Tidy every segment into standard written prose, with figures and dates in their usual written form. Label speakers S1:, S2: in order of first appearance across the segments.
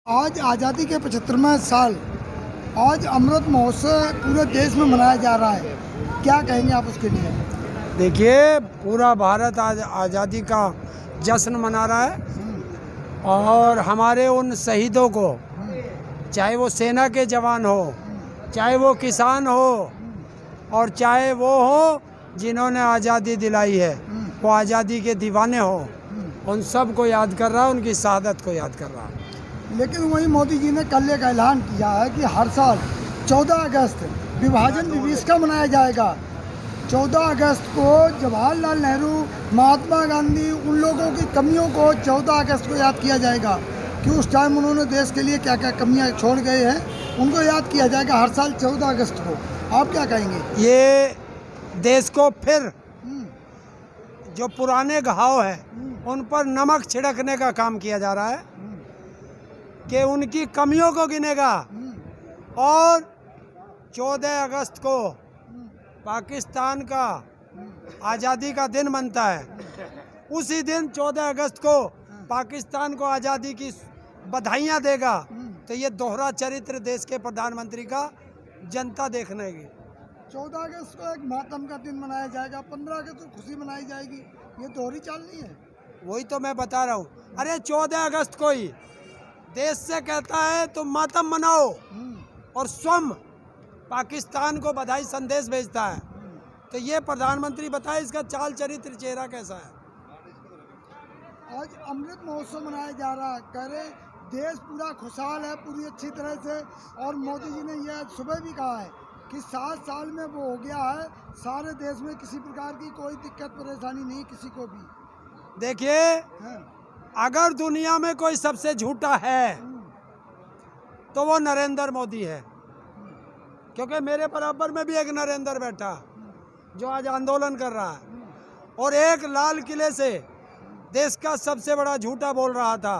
S1: आज आज़ादी के 75वें साल, आज अमृत महोत्सव पूरे देश में मनाया जा रहा है। क्या कहेंगे आप उसके लिए?
S2: देखिए, पूरा भारत आज आज़ादी का जश्न मना रहा है और हमारे उन शहीदों को, चाहे वो सेना के जवान हो, चाहे वो किसान हो और चाहे वो हो जिन्होंने आज़ादी दिलाई है, वो आज़ादी के दीवाने हो, उन सब को याद कर रहा है, उनकी शहादत को याद कर रहा है।
S1: लेकिन वही मोदी जी ने कल एक ऐलान किया है कि हर साल 14 अगस्त विभाजन दिवस का मनाया जाएगा। 14 अगस्त को जवाहरलाल नेहरू, महात्मा गांधी, उन लोगों की कमियों को 14 अगस्त को याद किया जाएगा कि उस टाइम उन्होंने देश के लिए क्या क्या कमियां छोड़ गए हैं, उनको याद किया जाएगा हर साल 14 अगस्त को। आप क्या कहेंगे?
S2: ये देश को फिर जो पुराने घाव है उन पर नमक छिड़कने का काम किया जा रहा है कि उनकी कमियों को गिनेगा और 14 अगस्त को पाकिस्तान का आज़ादी का दिन बनता है। उसी दिन 14 अगस्त को पाकिस्तान को आज़ादी की बधाइयाँ देगा। तो ये दोहरा चरित्र देश के प्रधानमंत्री का जनता देखने की।
S1: 14 अगस्त को एक मातम का दिन मनाया जाएगा, 15 अगस्त को खुशी मनाई जाएगी। ये दोहरी चाल नहीं है?
S2: वही तो मैं बता रहा हूँ। अरे 14 अगस्त को ही देश से कहता है तुम मातम मनाओ और स्वयं पाकिस्तान को बधाई संदेश भेजता है। तो ये प्रधानमंत्री बताए इसका चाल चरित्र चेहरा कैसा है।
S1: आज अमृत महोत्सव मनाया जा रहा है, कह रहे देश पूरा खुशहाल है, पूरी अच्छी तरह से। और मोदी जी ने यह सुबह भी कहा है कि 7 साल में वो हो गया है, सारे देश में किसी प्रकार की कोई दिक्कत परेशानी नहीं किसी को भी।
S2: देखिए, अगर दुनिया में कोई सबसे झूठा है तो वो नरेंद्र मोदी है, क्योंकि मेरे बराबर में भी एक नरेंद्र बैठा जो आज आंदोलन कर रहा है और एक लाल किले से देश का सबसे बड़ा झूठा बोल रहा था,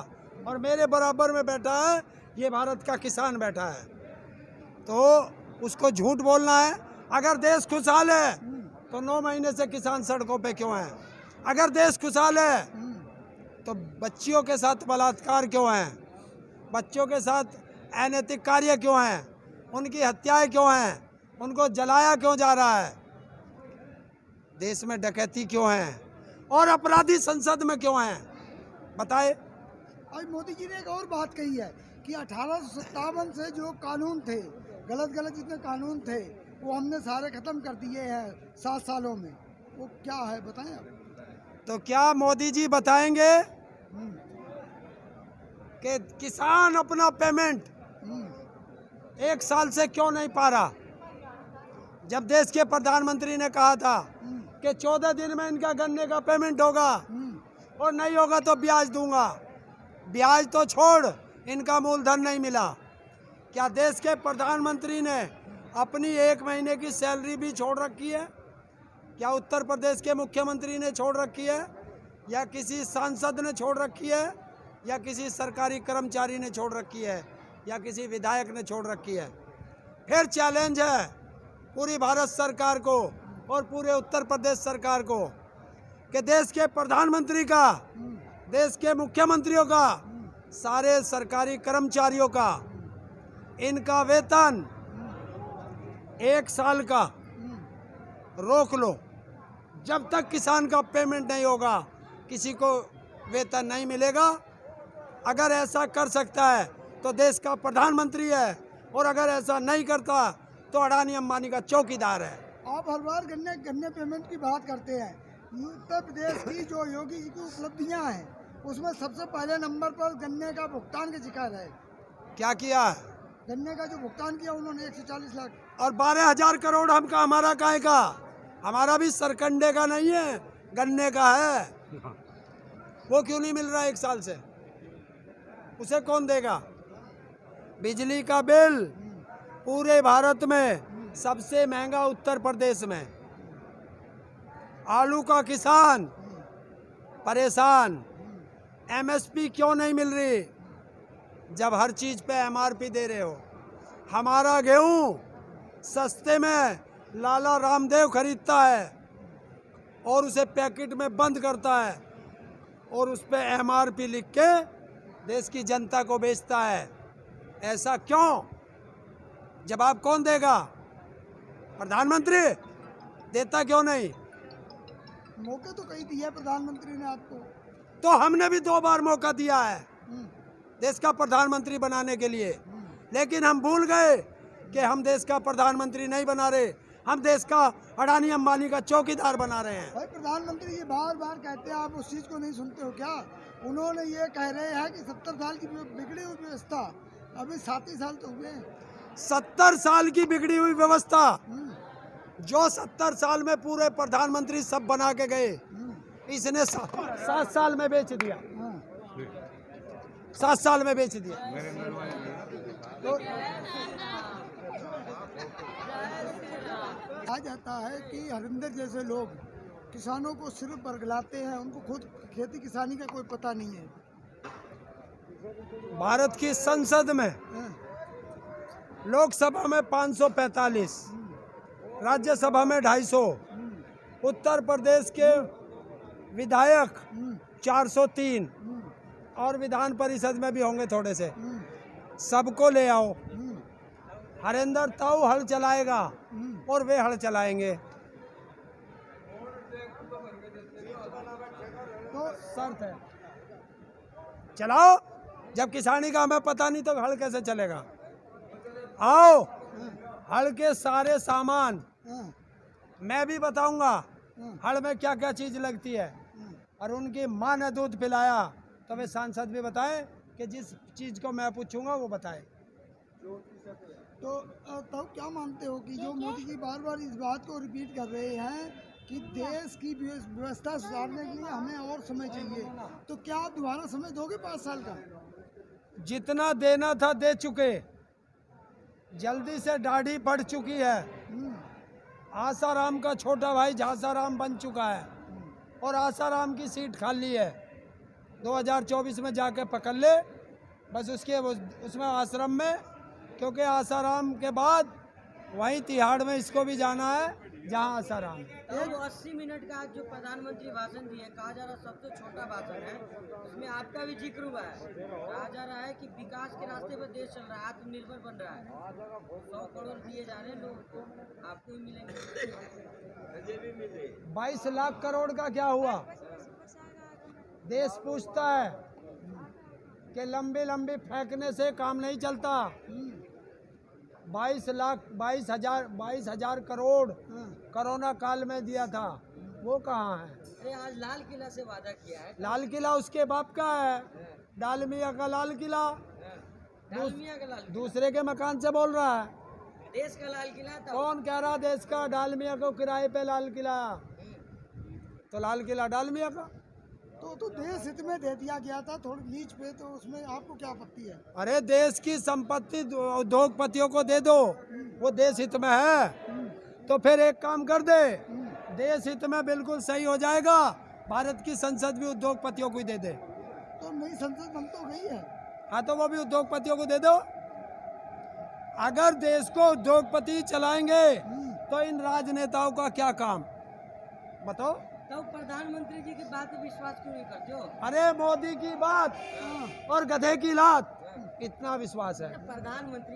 S2: और मेरे बराबर में बैठा है ये भारत का किसान बैठा है। तो उसको झूठ बोलना है। अगर देश खुशहाल है तो 9 महीने से किसान सड़कों पे क्यों हैं? अगर देश खुशहाल है तो बच्चियों के साथ बलात्कार क्यों हैं? बच्चों के साथ अनैतिक कार्य क्यों हैं? उनकी हत्याएं क्यों हैं? उनको जलाया क्यों जा रहा है? देश में डकैती क्यों है और अपराधी संसद में क्यों हैं? बताए।
S1: आज मोदी जी ने एक और बात कही है कि 1857 से जो कानून थे, गलत जितने कानून थे, वो हमने सारे खत्म कर दिए हैं 7 सालों में। वो क्या है बताएं आप?
S2: तो क्या मोदी जी बताएंगे कि किसान अपना पेमेंट 1 साल से क्यों नहीं पा रहा? जब देश के प्रधानमंत्री ने कहा था कि 14 दिन में इनका गन्ने का पेमेंट होगा और नहीं होगा तो ब्याज दूंगा। ब्याज तो छोड़, इनका मूलधन नहीं मिला। क्या देश के प्रधानमंत्री ने अपनी 1 महीने की सैलरी भी छोड़ रखी है? क्या उत्तर प्रदेश के मुख्यमंत्री ने छोड़ रखी है, या किसी सांसद ने छोड़ रखी है, या किसी सरकारी कर्मचारी ने छोड़ रखी है, या किसी विधायक ने छोड़ रखी है? फिर चैलेंज है पूरी भारत सरकार को और पूरे उत्तर प्रदेश सरकार को कि देश के प्रधानमंत्री का, देश के मुख्यमंत्रियों का, सारे सरकारी कर्मचारियों का, इनका वेतन 1 साल का रोक लो। जब तक किसान का पेमेंट नहीं होगा किसी को वेतन नहीं मिलेगा। अगर ऐसा कर सकता है तो देश का प्रधानमंत्री है, और अगर ऐसा नहीं करता तो अडानी अंबानी का चौकीदार है।
S1: आप हर बार गन्ने पेमेंट की बात करते हैं। उत्तर प्रदेश की जो योगी जी की उपलब्धियां हैं, उसमें सबसे पहले नंबर पर गन्ने का भुगतान का जिक्र है।
S2: क्या किया है?
S1: गन्ने का जो भुगतान किया उन्होंने 140 लाख
S2: और 12,000 करोड़ हमारा काहे का? हमारा भी सरकंडे का नहीं है, गन्ने का है। वो क्यों नहीं मिल रहा 1 साल से? उसे कौन देगा? बिजली का बिल पूरे भारत में सबसे महंगा उत्तर प्रदेश में। आलू का किसान परेशान। एमएसपी क्यों नहीं मिल रही जब हर चीज पे एमआरपी दे रहे हो? हमारा गेहूं सस्ते में लाला रामदेव खरीदता है और उसे पैकेट में बंद करता है और उस पर एमआरपी लिख के देश की जनता को बेचता है। ऐसा क्यों? जवाब कौन देगा? प्रधानमंत्री देता क्यों नहीं?
S1: मौके तो कई दिया प्रधानमंत्री ने आपको।
S2: तो हमने भी 2 बार मौका दिया है देश का प्रधानमंत्री बनाने के लिए, लेकिन हम भूल गए कि हम देश का प्रधानमंत्री नहीं बना रहे, हम देश का अडानी अंबानी का चौकीदार बना रहे हैं।
S1: भाई प्रधानमंत्री ये बार बार कहते हैं, आप उस चीज को नहीं सुनते हो क्या? उन्होंने ये कह रहे हैं कि 70 साल की बिगड़ी हुई व्यवस्था, अभी 7 ही साल तो हुए।
S2: 70 साल की बिगड़ी हुई व्यवस्था जो 70 साल में पूरे प्रधानमंत्री सब बना के गए, इसने 7 साल में बेच दिया। 7 साल में बेच दिया।
S1: तो कहा जाता है कि हरिंदर जैसे लोग किसानों को सिर्फ बरगलाते हैं, उनको खुद खेती किसानी का कोई पता नहीं है।
S2: भारत की संसद में, लोकसभा में 545, राज्यसभा में 250, उत्तर प्रदेश के विधायक 403 और विधान परिषद में भी होंगे थोड़े से। सबको ले आओ, हरिंदर ताऊ हल चलाएगा और वे हल चलाएंगे। तो शर्त है, चलाओ। जब किसानी का हमें पता नहीं तो हल कैसे चलेगा? आओ, हल के सारे सामान मैं भी बताऊंगा, हल में क्या क्या चीज लगती है। और उनकी माँ ने दूध पिलाया तो वे सांसद भी बताएं कि जिस चीज को मैं पूछूंगा वो बताए।
S1: तो तब क्या मानते हो कि जो मोदी जी बार बार इस बात को रिपीट कर रहे हैं कि देश की व्यवस्था सुधारने के लिए हमें और समय चाहिए, तो क्या आप दोबारा समय दोगे 5 साल का?
S2: जितना देना था दे चुके, जल्दी से दाढ़ी बढ़ चुकी है। आसाराम का छोटा भाई झांसाराम बन चुका है और आसाराम की सीट खाली है। 2024 में जाके पकड़ ले बस उसमें आश्रम में, क्योंकि आसाराम के बाद वहीं तिहाड़ में इसको भी जाना है जहां आसाराम है।
S3: तो 80 मिनट का आज जो प्रधानमंत्री भाषण दिए, कहा जा रहा सबसे छोटा भाषण है, उसमें आपका भी जिक्र हुआ है। कहा जा रहा है कि विकास के रास्ते पर देश चल रहा है, आत्मनिर्भर बन रहा है। 100 करोड़ दिए जा रहे हैं लोगों को, आपको ही मिलेंगे।
S2: 22 लाख करोड़ का क्या हुआ? देश पूछता है कि लंबी लंबी फेंकने से काम नहीं चलता। 22 हजार करोड़ कोरोना काल में दिया था, वो कहाँ है?
S3: अरे आज लाल किला से वादा किया है।
S2: लाल किला उसके बाप का है, डालमिया का लाल किला।
S3: डालमिया का लाल,
S2: दूसरे के मकान से बोल रहा है।
S3: देश का लाल किला था।
S2: कौन कह रहा देश का? डालमिया को किराए पे लाल किला, तो लाल किला डालमिया का।
S1: तो देश हित में दे दिया गया था थोड़ी लीज पे, तो उसमें आपको क्या आपत्ति है?
S2: अरे देश की संपत्ति उद्योगपतियों को दे दो, वो देश हित में है। तो फिर एक काम कर दे, देश हित में बिल्कुल सही हो जाएगा, भारत की संसद भी उद्योगपतियों को ही दे दे।
S1: तो नई संसद बन तो गई है।
S2: हाँ, तो वो भी उद्योगपतियों को दे दो। अगर देश को उद्योगपति चलाएंगे तो इन राजनेताओं का क्या काम? बताओ।
S3: तो प्रधानमंत्री जी की बात पे विश्वास क्यों नहीं करते हो?
S2: अरे मोदी की बात और गधे की लात, इतना विश्वास है।
S3: प्रधानमंत्री